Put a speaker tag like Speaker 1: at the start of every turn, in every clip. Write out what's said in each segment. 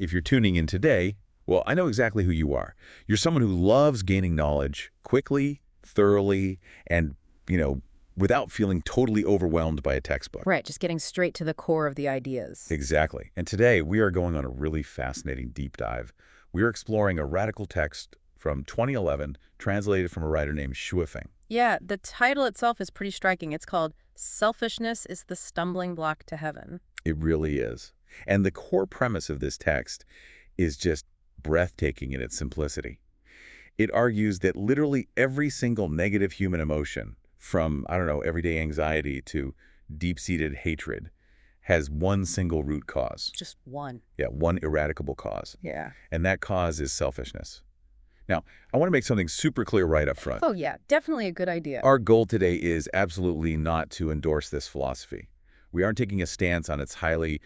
Speaker 1: If you're tuning in today, well, I know exactly who you are. You're someone who loves gaining knowledge quickly, thoroughly, and, without feeling totally overwhelmed by a textbook.
Speaker 2: Right, just getting straight to the core of the ideas.
Speaker 1: Exactly. And today we are going on a really fascinating deep dive. We are exploring a radical text from 2011, translated from a writer named Shuofeng.
Speaker 2: Yeah, the title itself is pretty striking. It's called Selfishness is the Stumbling Block to Heaven.
Speaker 1: It really is. And the core premise of this text is just breathtaking in its simplicity. It argues that literally every single negative human emotion, from, everyday anxiety to deep-seated hatred, has one single root cause.
Speaker 2: Just one.
Speaker 1: Yeah, one eradicable cause.
Speaker 2: Yeah.
Speaker 1: And that cause is selfishness. Now, I want to make something super clear right up front.
Speaker 2: Oh, yeah, definitely a good idea.
Speaker 1: Our goal today is absolutely not to endorse this philosophy. We aren't taking a stance on its highly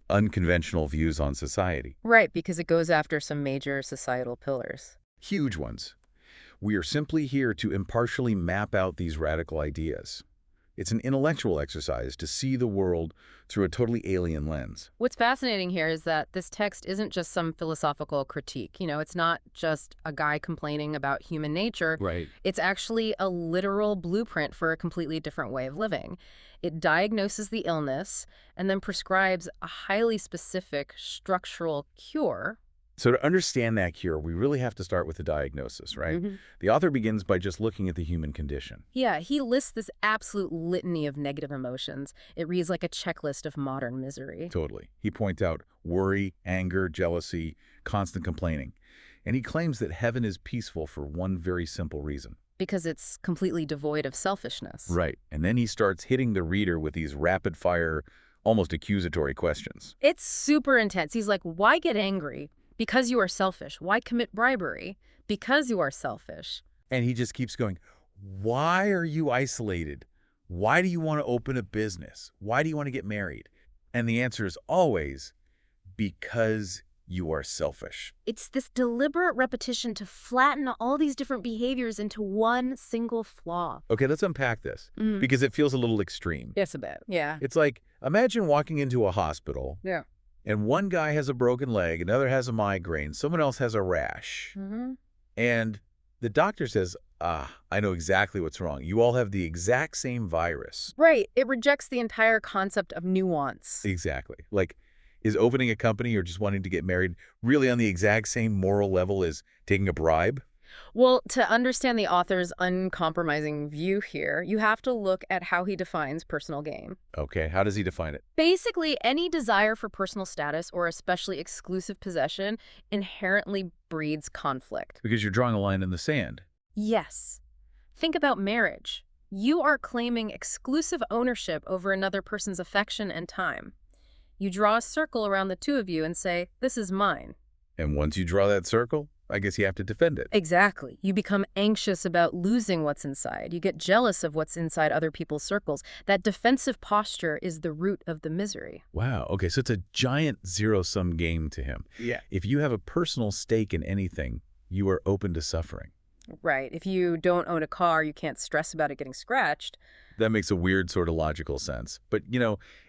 Speaker 1: unconventional views on society.
Speaker 2: Right, because it goes after some major societal pillars.
Speaker 1: Huge ones. We are simply here to impartially map out these radical ideas. It's an intellectual exercise to see the world through a totally alien lens.
Speaker 2: What's fascinating here is that this text isn't just some philosophical critique. It's not just a guy complaining about human nature.
Speaker 1: Right.
Speaker 2: It's actually a literal blueprint for a completely different way of living. It diagnoses the illness and then prescribes a highly specific structural cure.
Speaker 1: So to understand that cure, we really have to start with the diagnosis, right?
Speaker 2: Mm-hmm.
Speaker 1: The author begins by just looking at the human condition.
Speaker 2: Yeah, he lists this absolute litany of negative emotions. It reads like a checklist of modern misery.
Speaker 1: Totally. He points out worry, anger, jealousy, constant complaining. And he claims that heaven is peaceful for one very simple reason.
Speaker 2: Because it's completely devoid of selfishness.
Speaker 1: Right. And then he starts hitting the reader with these rapid-fire, almost accusatory questions.
Speaker 2: It's super intense. He's like, why get angry? Because you are selfish. Why commit bribery? Because you are selfish.
Speaker 1: And he just keeps going, why are you isolated? Why do you want to open a business? Why do you want to get married? And the answer is always, because you are selfish.
Speaker 2: It's this deliberate repetition to flatten all these different behaviors into one single flaw.
Speaker 1: Okay, let's unpack this, because it feels a little extreme.
Speaker 2: Yes, a bit. Yeah.
Speaker 1: It's like, imagine walking into a hospital.
Speaker 2: Yeah.
Speaker 1: And one guy has a broken leg, another has a migraine, someone else has a rash.
Speaker 2: Mm-hmm.
Speaker 1: And the doctor says, I know exactly what's wrong. You all have the exact same virus.
Speaker 2: Right. It rejects the entire concept of nuance.
Speaker 1: Exactly. Like, is opening a company or just wanting to get married really on the exact same moral level as taking a bribe?
Speaker 2: Well, to understand the author's uncompromising view here, you have to look at how he defines personal gain.
Speaker 1: Okay, how does he define it?
Speaker 2: Basically, any desire for personal status or especially exclusive possession inherently breeds conflict.
Speaker 1: Because you're drawing a line in the sand.
Speaker 2: Yes. Think about marriage. You are claiming exclusive ownership over another person's affection and time. You draw a circle around the two of you and say, this is mine.
Speaker 1: And once you draw that circle, I guess you have to defend it.
Speaker 2: Exactly. You become anxious about losing what's inside. You get jealous of what's inside other people's circles. That defensive posture is the root of the misery.
Speaker 1: Wow. Okay, so it's a giant zero-sum game to him. Yeah. If you have a personal stake in anything, you are open to suffering.
Speaker 2: Right. If you don't own a car, you can't stress about it getting scratched.
Speaker 1: That makes a weird sort of logical sense. But,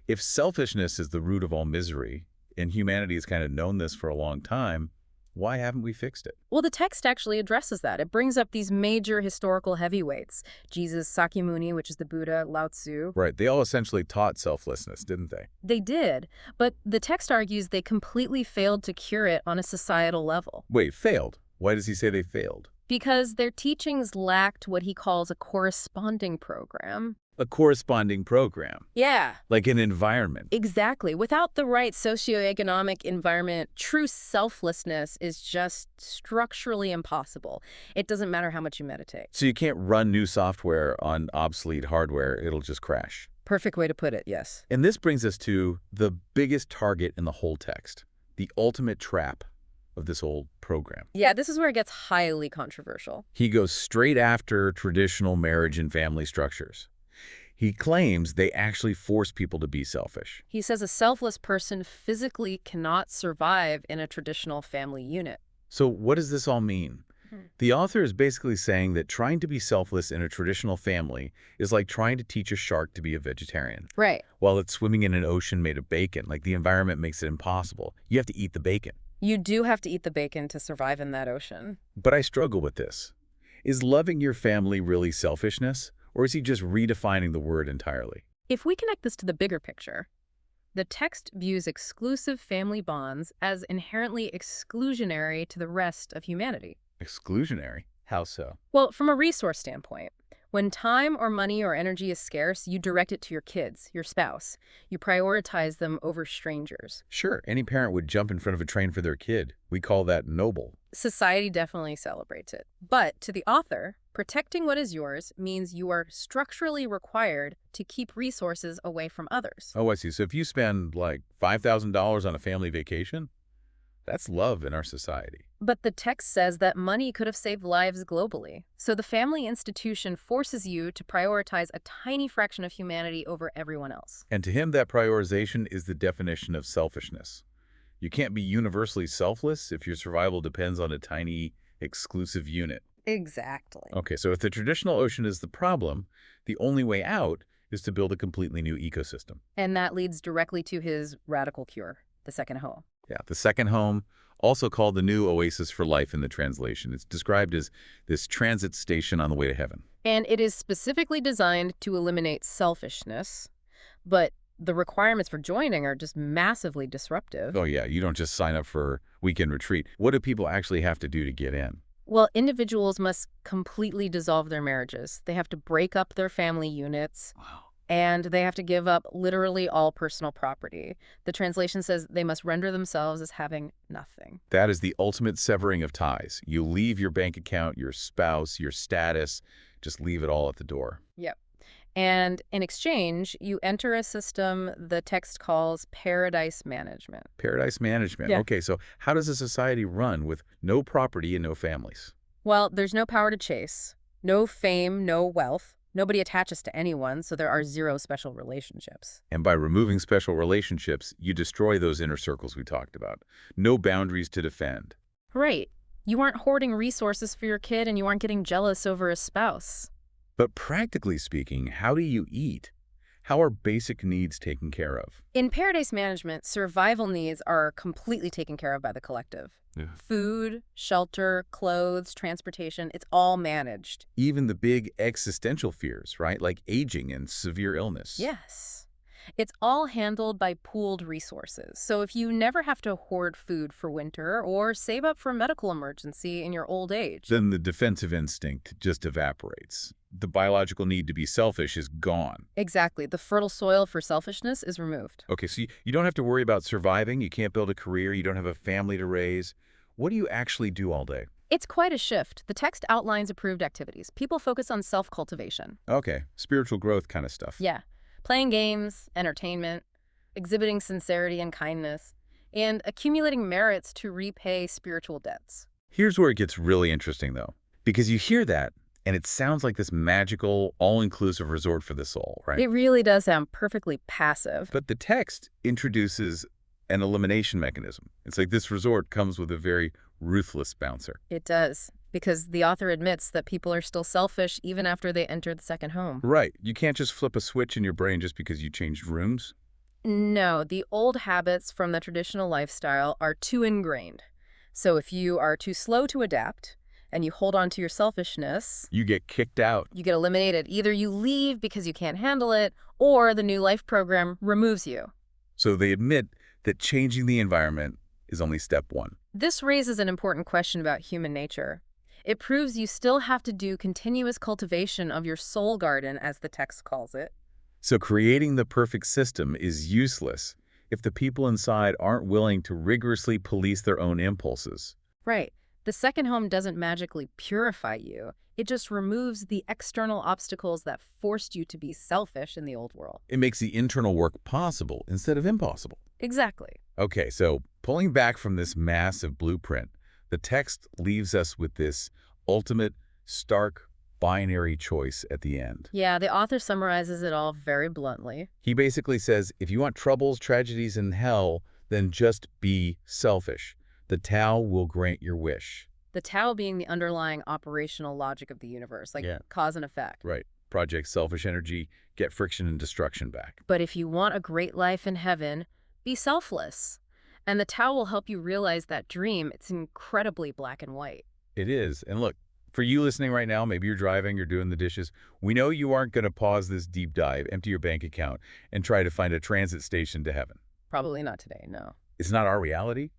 Speaker 1: if selfishness is the root of all misery, and humanity has kind of known this for a long time, why haven't we fixed it?
Speaker 2: Well, the text actually addresses that. It brings up these major historical heavyweights. Jesus, Sakyamuni, which is the Buddha, Lao Tzu.
Speaker 1: Right. They all essentially taught selflessness, didn't they?
Speaker 2: They did. But the text argues they completely failed to cure it on a societal level.
Speaker 1: Wait, failed? Why does he say they failed?
Speaker 2: Because their teachings lacked what he calls a corresponding program.
Speaker 1: A corresponding program.
Speaker 2: Yeah.
Speaker 1: Like an environment.
Speaker 2: Exactly. Without the right socioeconomic environment, true selflessness is just structurally impossible. It doesn't matter how much you meditate.
Speaker 1: So you can't run new software on obsolete hardware. It'll just crash.
Speaker 2: Perfect way to put it, yes.
Speaker 1: And this brings us to the biggest target in the whole text, the ultimate trap of this old program.
Speaker 2: Yeah, this is where it gets highly controversial.
Speaker 1: He goes straight after traditional marriage and family structures. He claims they actually force people to be selfish.
Speaker 2: He says a selfless person physically cannot survive in a traditional family unit.
Speaker 1: So what does this all mean?
Speaker 2: Hmm.
Speaker 1: The author is basically saying that trying to be selfless in a traditional family is like trying to teach a shark to be a vegetarian.
Speaker 2: Right.
Speaker 1: While it's swimming in an ocean made of bacon, like the environment makes it impossible. You have to eat the bacon.
Speaker 2: You do have to eat the bacon to survive in that ocean.
Speaker 1: But I struggle with this. Is loving your family really selfishness, or is he just redefining the word entirely?
Speaker 2: If we connect this to the bigger picture, the text views exclusive family bonds as inherently exclusionary to the rest of humanity.
Speaker 1: Exclusionary? How so?
Speaker 2: Well, from a resource standpoint, when time or money or energy is scarce, you direct it to your kids, your spouse. You prioritize them over strangers.
Speaker 1: Sure, any parent would jump in front of a train for their kid. We call that noble.
Speaker 2: Society definitely celebrates it. But to the author, protecting what is yours means you are structurally required to keep resources away from others.
Speaker 1: Oh, I see. So if you spend like $5,000 on a family vacation, that's love in our society.
Speaker 2: But the text says that money could have saved lives globally. So the family institution forces you to prioritize a tiny fraction of humanity over everyone else.
Speaker 1: And to him, that prioritization is the definition of selfishness. You can't be universally selfless if your survival depends on a tiny, exclusive unit.
Speaker 2: Exactly.
Speaker 1: Okay, so if the traditional ocean is the problem, the only way out is to build a completely new ecosystem.
Speaker 2: And that leads directly to his radical cure, the second home.
Speaker 1: Yeah, the second home, also called the new oasis for life in the translation. It's described as this transit station on the way to heaven.
Speaker 2: And it is specifically designed to eliminate selfishness, but the requirements for joining are just massively disruptive.
Speaker 1: Oh yeah, you don't just sign up for weekend retreat. What do people actually have to do to get in?
Speaker 2: Well, individuals must completely dissolve their marriages. They have to break up their family units,
Speaker 1: Wow.
Speaker 2: and they have to give up literally all personal property. The translation says they must render themselves as having nothing.
Speaker 1: That is the ultimate severing of ties. You leave your bank account, your spouse, your status, just leave it all at the door.
Speaker 2: Yep. And in exchange, you enter a system the text calls paradise management.
Speaker 1: Paradise management.
Speaker 2: Yeah.
Speaker 1: Okay, so how does a society run with no property and no families?
Speaker 2: Well, there's no power to chase, no fame, no wealth. Nobody attaches to anyone, so there are zero special relationships.
Speaker 1: And by removing special relationships, you destroy those inner circles we talked about. No boundaries to defend.
Speaker 2: Right. You aren't hoarding resources for your kid, and you aren't getting jealous over a spouse.
Speaker 1: But practically speaking, how do you eat? How are basic needs taken care of?
Speaker 2: In paradise management, survival needs are completely taken care of by the collective.
Speaker 1: Yeah.
Speaker 2: Food, shelter, clothes, transportation, it's all managed.
Speaker 1: Even the big existential fears, right? Like aging and severe illness.
Speaker 2: Yes. It's all handled by pooled resources. So if you never have to hoard food for winter or save up for a medical emergency in your old age.
Speaker 1: Then the defensive instinct just evaporates. The biological need to be selfish is gone.
Speaker 2: Exactly. The fertile soil for selfishness is removed.
Speaker 1: Okay, so you don't have to worry about surviving. You can't build a career. You don't have a family to raise. What do you actually do all day?
Speaker 2: It's quite a shift. The text outlines approved activities. People focus on self-cultivation.
Speaker 1: Okay, spiritual growth kind of stuff.
Speaker 2: Yeah. Playing games, entertainment, exhibiting sincerity and kindness, and accumulating merits to repay spiritual debts.
Speaker 1: Here's where it gets really interesting, though, because you hear that, and it sounds like this magical, all-inclusive resort for the soul, right?
Speaker 2: It really does sound perfectly passive.
Speaker 1: But the text introduces an elimination mechanism. It's like this resort comes with a very ruthless bouncer.
Speaker 2: It does, because the author admits that people are still selfish even after they enter the second home.
Speaker 1: Right. You can't just flip a switch in your brain just because you changed rooms.
Speaker 2: No, the old habits from the traditional lifestyle are too ingrained. So if you are too slow to adapt and you hold on to your selfishness,
Speaker 1: You get kicked out.
Speaker 2: you get eliminated. Either you leave because you can't handle it, or the new life program removes you.
Speaker 1: So they admit that changing the environment is only step one.
Speaker 2: This raises an important question about human nature. It proves you still have to do continuous cultivation of your soul garden, as the text calls it.
Speaker 1: So creating the perfect system is useless if the people inside aren't willing to rigorously police their own impulses.
Speaker 2: Right. The second home doesn't magically purify you. It just removes the external obstacles that forced you to be selfish in the old world.
Speaker 1: It makes the internal work possible instead of impossible.
Speaker 2: Exactly.
Speaker 1: Okay, so pulling back from this massive blueprint, the text leaves us with this ultimate, stark, binary choice at the end.
Speaker 2: Yeah, the author summarizes it all very bluntly.
Speaker 1: He basically says, if you want troubles, tragedies, and hell, then just be selfish. The Tao will grant your wish.
Speaker 2: The Tao being the underlying operational logic of the universe, like
Speaker 1: Yeah.
Speaker 2: cause and effect.
Speaker 1: Right. Project selfish energy, get friction and destruction back.
Speaker 2: But if you want a great life in heaven, be selfless. And the Tao will help you realize that dream. It's incredibly black and white.
Speaker 1: It is. And look, for you listening right now, maybe you're driving, you're doing the dishes. We know you aren't going to pause this deep dive, empty your bank account, and try to find a transit station to heaven.
Speaker 2: Probably not today, no.
Speaker 1: It's not our reality.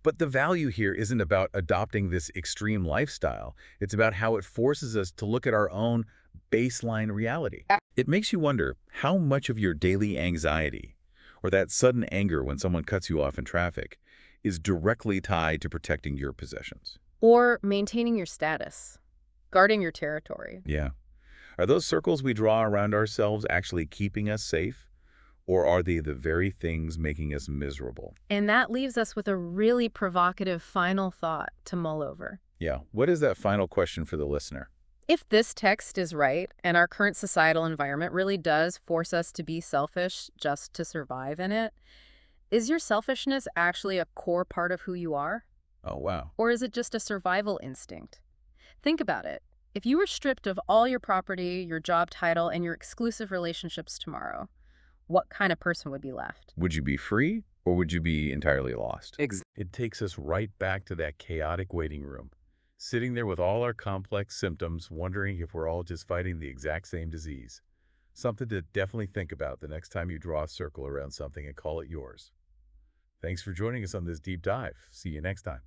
Speaker 1: But the value here isn't about adopting this extreme lifestyle. It's about how it forces us to look at our own baseline reality. It makes you wonder how much of your daily anxiety or that sudden anger when someone cuts you off in traffic is directly tied to protecting your possessions.
Speaker 2: Or maintaining your status, guarding your territory.
Speaker 1: Yeah. Are those circles we draw around ourselves actually keeping us safe? Or are they the very things making us miserable?
Speaker 2: And that leaves us with a really provocative final thought to mull over.
Speaker 1: Yeah. What is that final question for the listener?
Speaker 2: If this text is right, and our current societal environment really does force us to be selfish just to survive in it, is your selfishness actually a core part of who you are?
Speaker 1: Oh, wow.
Speaker 2: Or is it just a survival instinct? Think about it. If you were stripped of all your property, your job title, and your exclusive relationships tomorrow, what kind of person would be left?
Speaker 1: Would you be free or would you be entirely lost?
Speaker 2: Exactly.
Speaker 1: It takes us right back to that chaotic waiting room, sitting there with all our complex symptoms, wondering if we're all just fighting the exact same disease. Something to definitely think about the next time you draw a circle around something and call it yours. Thanks for joining us on this deep dive. See you next time.